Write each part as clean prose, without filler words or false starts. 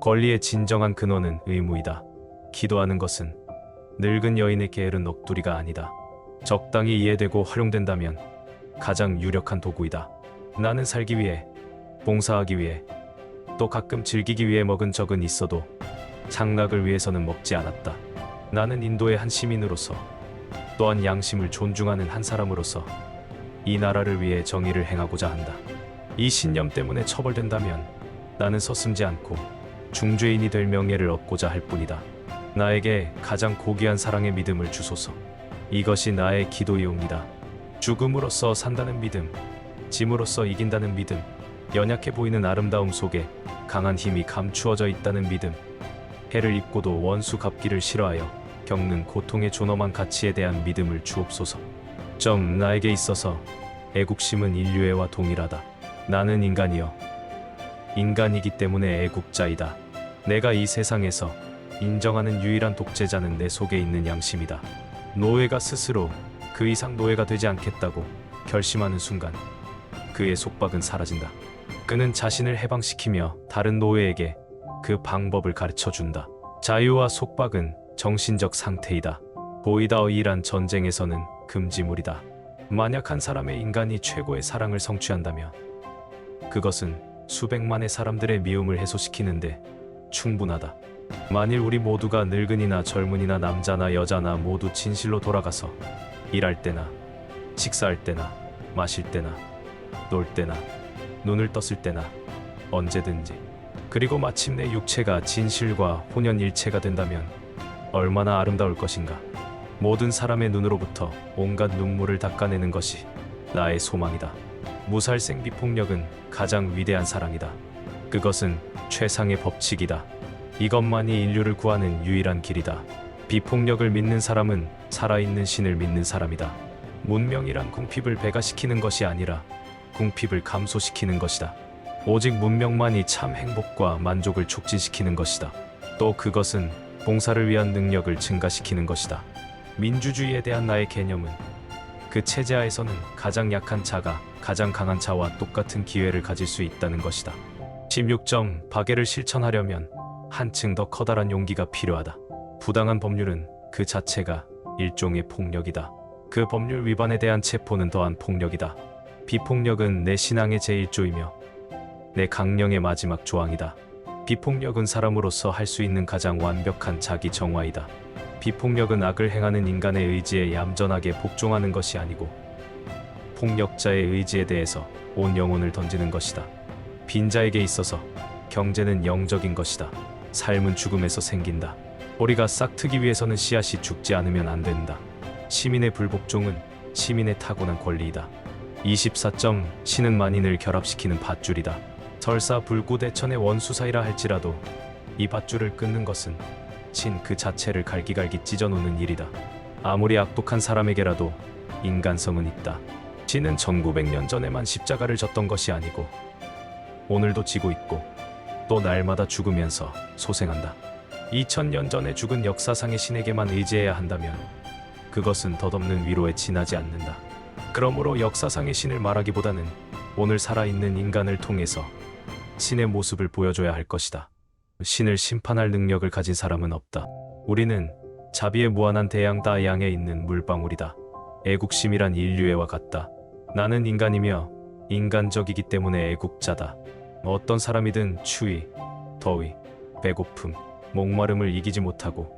권리의 진정한 근원은 의무이다. 기도하는 것은 늙은 여인의 게으른 넋두리가 아니다. 적당히 이해되고 활용된다면 가장 유력한 도구이다. 나는 살기 위해, 봉사하기 위해, 또 가끔 즐기기 위해 먹은 적은 있어도 장락을 위해서는 먹지 않았다. 나는 인도의 한 시민으로서, 또한 양심을 존중하는 한 사람으로서 이 나라를 위해 정의를 행하고자 한다. 이 신념 때문에 처벌된다면 나는 서슴지 않고 중죄인이 될 명예를 얻고자 할 뿐이다. 나에게 가장 고귀한 사랑의 믿음을 주소서. 이것이 나의 기도이옵니다. 죽음으로써 산다는 믿음, 짐으로써 이긴다는 믿음, 연약해 보이는 아름다움 속에 강한 힘이 감추어져 있다는 믿음, 해를 입고도 원수 갚기를 싫어하여 겪는 고통의 존엄한 가치에 대한 믿음을 주옵소서. 나에게 있어서 애국심은 인류애와 동일하다. 나는 인간이여 인간이기 때문에 애국자이다. 내가 이 세상에서 인정하는 유일한 독재자는 내 속에 있는 양심이다. 노예가 스스로 그 이상 노예가 되지 않겠다고 결심하는 순간 그의 속박은 사라진다. 그는 자신을 해방시키며 다른 노예에게 그 방법을 가르쳐준다. 자유와 속박은 정신적 상태이다. 보이다의란 전쟁에서는 금지물이다. 만약 한 사람의 인간이 최고의 사랑을 성취한다면 그것은 수백만의 사람들의 미움을 해소시키는데 충분하다. 만일 우리 모두가 늙은이나 젊은이나 남자나 여자나 모두 진실로 돌아가서 일할 때나 식사할 때나 마실 때나 놀 때나 눈을 떴을 때나 언제든지 그리고 마침내 육체가 진실과 혼연일체가 된다면 얼마나 아름다울 것인가. 모든 사람의 눈으로부터 온갖 눈물을 닦아내는 것이 나의 소망이다. 무살생 비폭력은 가장 위대한 사랑이다. 그것은 최상의 법칙이다. 이것만이 인류를 구하는 유일한 길이다. 비폭력을 믿는 사람은 살아있는 신을 믿는 사람이다. 문명이란 궁핍을 배가시키는 것이 아니라 궁핍을 감소시키는 것이다. 오직 문명만이 참 행복과 만족을 촉진시키는 것이다. 또 그것은 봉사를 위한 능력을 증가시키는 것이다. 민주주의에 대한 나의 개념은 그 체제하에서는 가장 약한 자가 가장 강한 자와 똑같은 기회를 가질 수 있다는 것이다. 16점 박애를 실천하려면 한층 더 커다란 용기가 필요하다. 부당한 법률은 그 자체가 일종의 폭력이다. 그 법률 위반에 대한 체포는 더한 폭력이다. 비폭력은 내 신앙의 제1조이며 내 강령의 마지막 조항이다. 비폭력은 사람으로서 할 수 있는 가장 완벽한 자기 정화이다. 비폭력은 악을 행하는 인간의 의지에 얌전하게 복종하는 것이 아니고 폭력자의 의지에 대해서 온 영혼을 던지는 것이다. 빈자에게 있어서 경제는 영적인 것이다. 삶은 죽음에서 생긴다. 뿌리가 싹트기 위해서는 씨앗이 죽지 않으면 안 된다. 시민의 불복종은 시민의 타고난 권리이다. 24점 신은 만인을 결합시키는 밧줄이다. 설사 불구대천의 원수사이라 할지라도 이 밧줄을 끊는 것은 신 그 자체를 갈기갈기 찢어놓는 일이다. 아무리 악독한 사람에게라도 인간성은 있다. 신은 1900년 전에만 십자가를 졌던 것이 아니고 오늘도 지고 있고 또 날마다 죽으면서 소생한다. 2000년 전에 죽은 역사상의 신에게만 의지해야 한다면 그것은 덧없는 위로에 지나지 않는다. 그러므로 역사상의 신을 말하기보다는 오늘 살아있는 인간을 통해서 신의 모습을 보여줘야 할 것이다. 신을 심판할 능력을 가진 사람은 없다. 우리는 자비의 무한한 대양 다양에 있는 물방울이다. 애국심이란 인류애와 같다. 나는 인간이며 인간적이기 때문에 애국자다. 어떤 사람이든 추위, 더위, 배고픔, 목마름을 이기지 못하고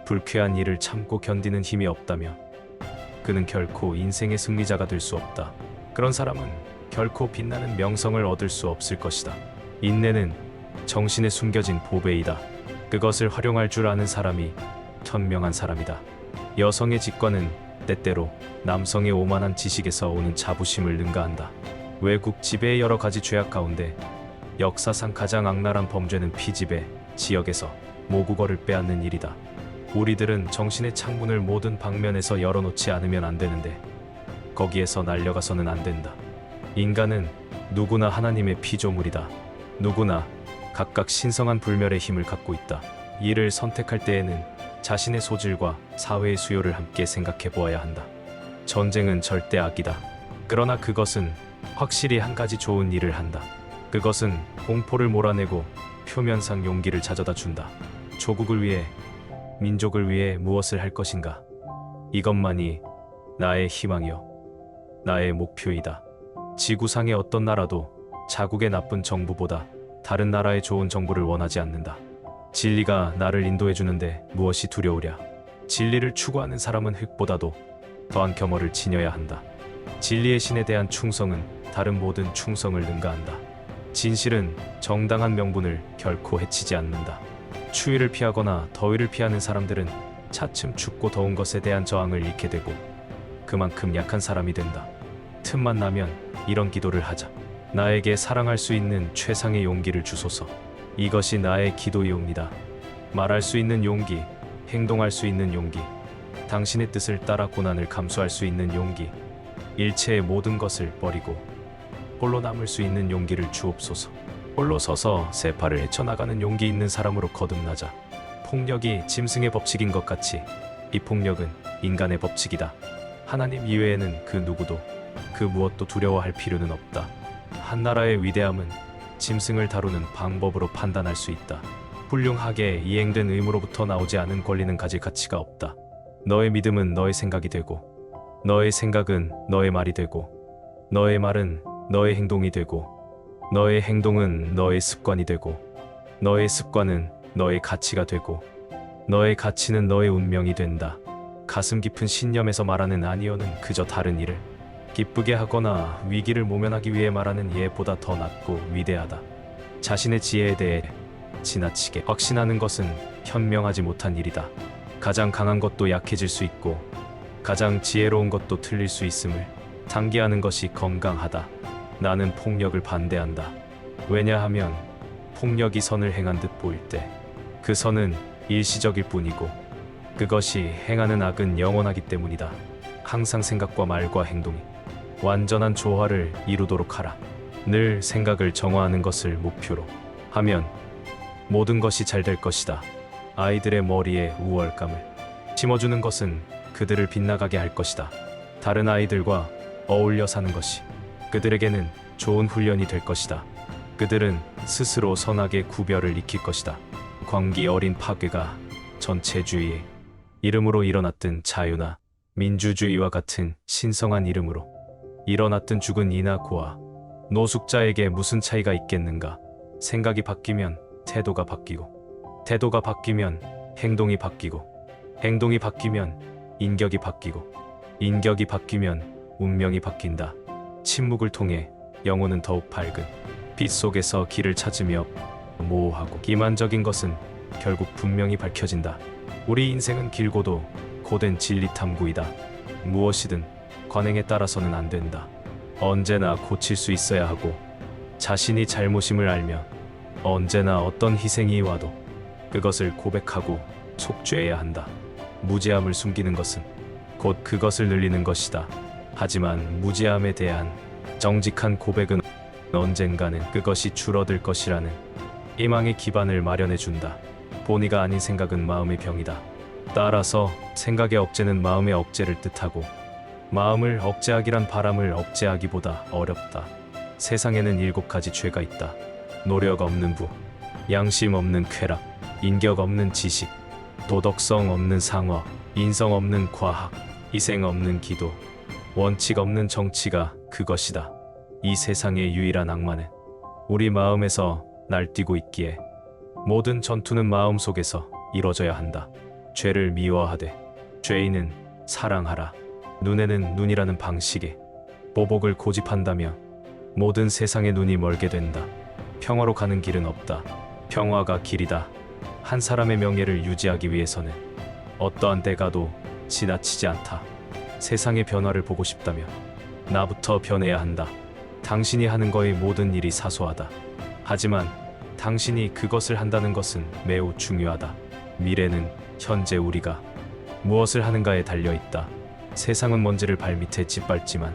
불쾌한 일을 참고 견디는 힘이 없다며 그는 결코 인생의 승리자가 될 수 없다. 그런 사람은 결코 빛나는 명성을 얻을 수 없을 것이다. 인내는 정신에 숨겨진 보배이다. 그것을 활용할 줄 아는 사람이 현명한 사람이다. 여성의 직관은 때때로 남성의 오만한 지식에서 오는 자부심을 능가한다. 외국 지배의 여러 가지 죄악 가운데 역사상 가장 악랄한 범죄는 피지배, 지역에서 모국어를 빼앗는 일이다. 우리들은 정신의 창문을 모든 방면에서 열어놓지 않으면 안 되는데 거기에서 날려가서는 안 된다. 인간은 누구나 하나님의 피조물이다. 누구나 각각 신성한 불멸의 힘을 갖고 있다. 이를 선택할 때에는 자신의 소질과 사회의 수요를 함께 생각해 보아야 한다. 전쟁은 절대 악이다. 그러나 그것은 확실히 한 가지 좋은 일을 한다. 그것은 공포를 몰아내고 표면상 용기를 찾아다 준다. 조국을 위해, 민족을 위해 무엇을 할 것인가? 이것만이 나의 희망이요, 나의 목표이다. 지구상의 어떤 나라도 자국의 나쁜 정부보다 다른 나라의 좋은 정부를 원하지 않는다. 진리가 나를 인도해 주는데 무엇이 두려우랴? 진리를 추구하는 사람은 흙보다도 더한 겸허를 지녀야 한다. 진리의 신에 대한 충성은 다른 모든 충성을 능가한다. 진실은 정당한 명분을 결코 해치지 않는다. 추위를 피하거나 더위를 피하는 사람들은 차츰 춥고 더운 것에 대한 저항을 잃게 되고 그만큼 약한 사람이 된다. 틈만 나면 이런 기도를 하자. 나에게 사랑할 수 있는 최상의 용기를 주소서. 이것이 나의 기도이옵니다. 말할 수 있는 용기, 행동할 수 있는 용기, 당신의 뜻을 따라 고난을 감수할 수 있는 용기, 일체의 모든 것을 버리고 홀로 남을 수 있는 용기를 주옵소서. 홀로 서서 세파를 헤쳐나가는 용기 있는 사람으로 거듭나자. 폭력이 짐승의 법칙인 것 같이 이 폭력은 인간의 법칙이다. 하나님 이외에는 그 누구도 그 무엇도 두려워할 필요는 없다. 한 나라의 위대함은 짐승을 다루는 방법으로 판단할 수 있다. 훌륭하게 이행된 의무로부터 나오지 않은 권리는 가질 가치가 없다. 너의 믿음은 너의 생각이 되고, 너의 생각은 너의 말이 되고, 너의 말은 너의 행동이 되고, 너의 행동은 너의 습관이 되고, 너의 습관은 너의 가치가 되고, 너의 가치는 너의 운명이 된다. 가슴 깊은 신념에서 말하는 아니오는 그저 다른 일을 기쁘게 하거나 위기를 모면하기 위해 말하는 예보다 더 낫고 위대하다. 자신의 지혜에 대해 지나치게 확신하는 것은 현명하지 못한 일이다. 가장 강한 것도 약해질 수 있고 가장 지혜로운 것도 틀릴 수 있음을 상기하는 것이 건강하다. 나는 폭력을 반대한다. 왜냐하면 폭력이 선을 행한 듯 보일 때 그 선은 일시적일 뿐이고 그것이 행하는 악은 영원하기 때문이다. 항상 생각과 말과 행동이 완전한 조화를 이루도록 하라. 늘 생각을 정화하는 것을 목표로 하면 모든 것이 잘 될 것이다. 아이들의 머리에 우월감을 심어주는 것은 그들을 빗나가게 할 것이다. 다른 아이들과 어울려 사는 것이 그들에게는 좋은 훈련이 될 것이다. 그들은 스스로 선악의 구별을 익힐 것이다. 광기 어린 파괴가 전체주의의 이름으로 일어났든 자유나 민주주의와 같은 신성한 이름으로 일어났든 죽은 이나 고아, 노숙자에게 무슨 차이가 있겠는가? 생각이 바뀌면 태도가 바뀌고, 태도가 바뀌면 행동이 바뀌고, 행동이 바뀌면 인격이 바뀌고, 인격이 바뀌면 운명이 바뀐다. 침묵을 통해 영혼은 더욱 밝은 빛 속에서 길을 찾으며 모호하고 기만적인 것은 결국 분명히 밝혀진다. 우리 인생은 길고도 고된 진리 탐구이다. 무엇이든 관행에 따라서는 안 된다. 언제나 고칠 수 있어야 하고 자신이 잘못임을 알며 언제나 어떤 희생이 와도 그것을 고백하고 속죄해야 한다. 무죄함을 숨기는 것은 곧 그것을 늘리는 것이다. 하지만 무죄함에 대한 정직한 고백은 언젠가는 그것이 줄어들 것이라는 희망의 기반을 마련해 준다. 본의가 아닌 생각은 마음의 병이다. 따라서 생각의 억제는 마음의 억제를 뜻하고 마음을 억제하기란 바람을 억제하기보다 어렵다. 세상에는 7가지 죄가 있다. 노력 없는 부, 양심 없는 쾌락, 인격 없는 지식, 도덕성 없는 상어, 인성 없는 과학, 희생 없는 기도, 원칙 없는 정치가 그것이다. 이 세상의 유일한 악마는 우리 마음에서 날뛰고 있기에 모든 전투는 마음 속에서 이뤄져야 한다. 죄를 미워하되 죄인은 사랑하라. 눈에는 눈이라는 방식에 보복을 고집한다면 모든 세상의 눈이 멀게 된다. 평화로 가는 길은 없다. 평화가 길이다. 한 사람의 명예를 유지하기 위해서는 어떠한 대가도 지나치지 않다. 세상의 변화를 보고 싶다면 나부터 변해야 한다. 당신이 하는 거의 모든 일이 사소하다. 하지만 당신이 그것을 한다는 것은 매우 중요하다. 미래는 현재 우리가 무엇을 하는가에 달려있다. 세상은 먼지를 발밑에 짓밟지만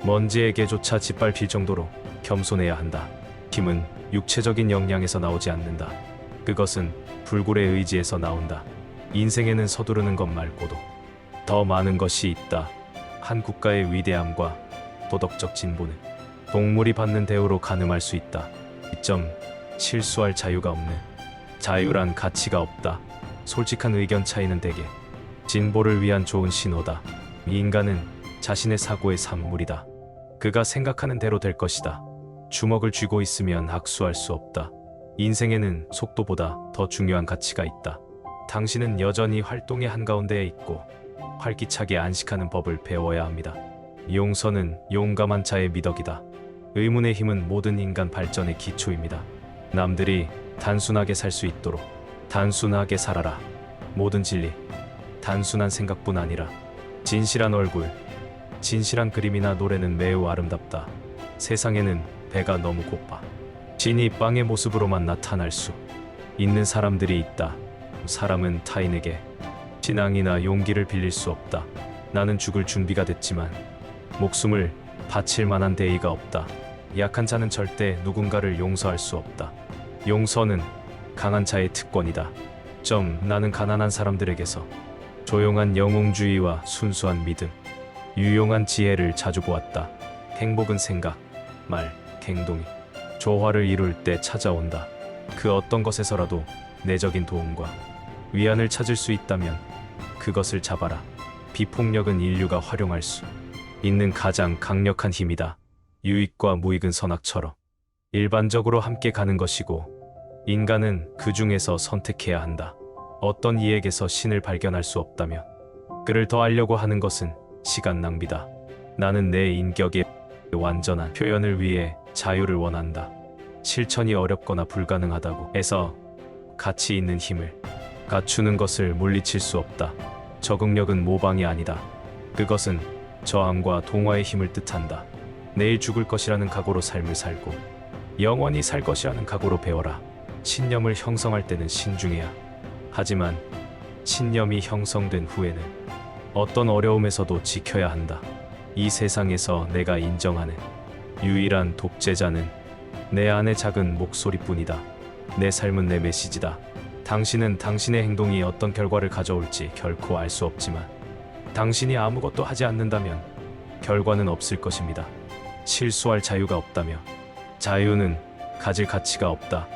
먼지에게조차 짓밟힐 정도로 겸손해야 한다. 힘은 육체적인 역량에서 나오지 않는다. 그것은 불굴의 의지에서 나온다. 인생에는 서두르는 것 말고도 더 많은 것이 있다. 한 국가의 위대함과 도덕적 진보는 동물이 받는 대우로 가늠할 수 있다. 실수할 자유가 없는, 자유란 가치가 없다. 솔직한 의견 차이는 대개 진보를 위한 좋은 신호다. 이 인간은 자신의 사고의 산물이다. 그가 생각하는 대로 될 것이다. 주먹을 쥐고 있으면 악수할 수 없다. 인생에는 속도보다 더 중요한 가치가 있다. 당신은 여전히 활동의 한가운데에 있고 활기차게 안식하는 법을 배워야 합니다. 용서는 용감한 자의 미덕이다. 의문의 힘은 모든 인간 발전의 기초입니다. 남들이 단순하게 살 수 있도록 단순하게 살아라. 모든 진리, 단순한 생각뿐 아니라 진실한 얼굴, 진실한 그림이나 노래는 매우 아름답다. 세상에는 배가 너무 고파 진이 빵의 모습으로만 나타날 수 있는 사람들이 있다. 사람은 타인에게 신앙이나 용기를 빌릴 수 없다. 나는 죽을 준비가 됐지만 목숨을 바칠 만한 대의가 없다. 약한 자는 절대 누군가를 용서할 수 없다. 용서는 강한 자의 특권이다. 나는 가난한 사람들에게서 조용한 영웅주의와 순수한 믿음, 유용한 지혜를 자주 보았다. 행복은 생각, 말, 행동이 조화를 이룰 때 찾아온다. 그 어떤 것에서라도 내적인 도움과 위안을 찾을 수 있다면 그것을 잡아라. 비폭력은 인류가 활용할 수 있는 가장 강력한 힘이다. 유익과 무익은 선악처럼 일반적으로 함께 가는 것이고 인간은 그 중에서 선택해야 한다. 어떤 이에게서 신을 발견할 수 없다면 그를 더 알려고 하는 것은 시간 낭비다. 나는 내 인격의 완전한 표현을 위해 자유를 원한다. 실천이 어렵거나 불가능하다고 해서 가치 있는 힘을 갖추는 것을 물리칠 수 없다. 적응력은 모방이 아니다. 그것은 저항과 동화의 힘을 뜻한다. 내일 죽을 것이라는 각오로 삶을 살고 영원히 살 것이라는 각오로 배워라. 신념을 형성할 때는 신중해야 하지만 신념이 형성된 후에는 어떤 어려움에서도 지켜야 한다. 이 세상에서 내가 인정하는 유일한 독재자는 내 안의 작은 목소리뿐이다. 내 삶은 내 메시지다. 당신은 당신의 행동이 어떤 결과를 가져올지 결코 알 수 없지만 당신이 아무것도 하지 않는다면 결과는 없을 것입니다. 실수할 자유가 없다며 자유는 가질 가치가 없다.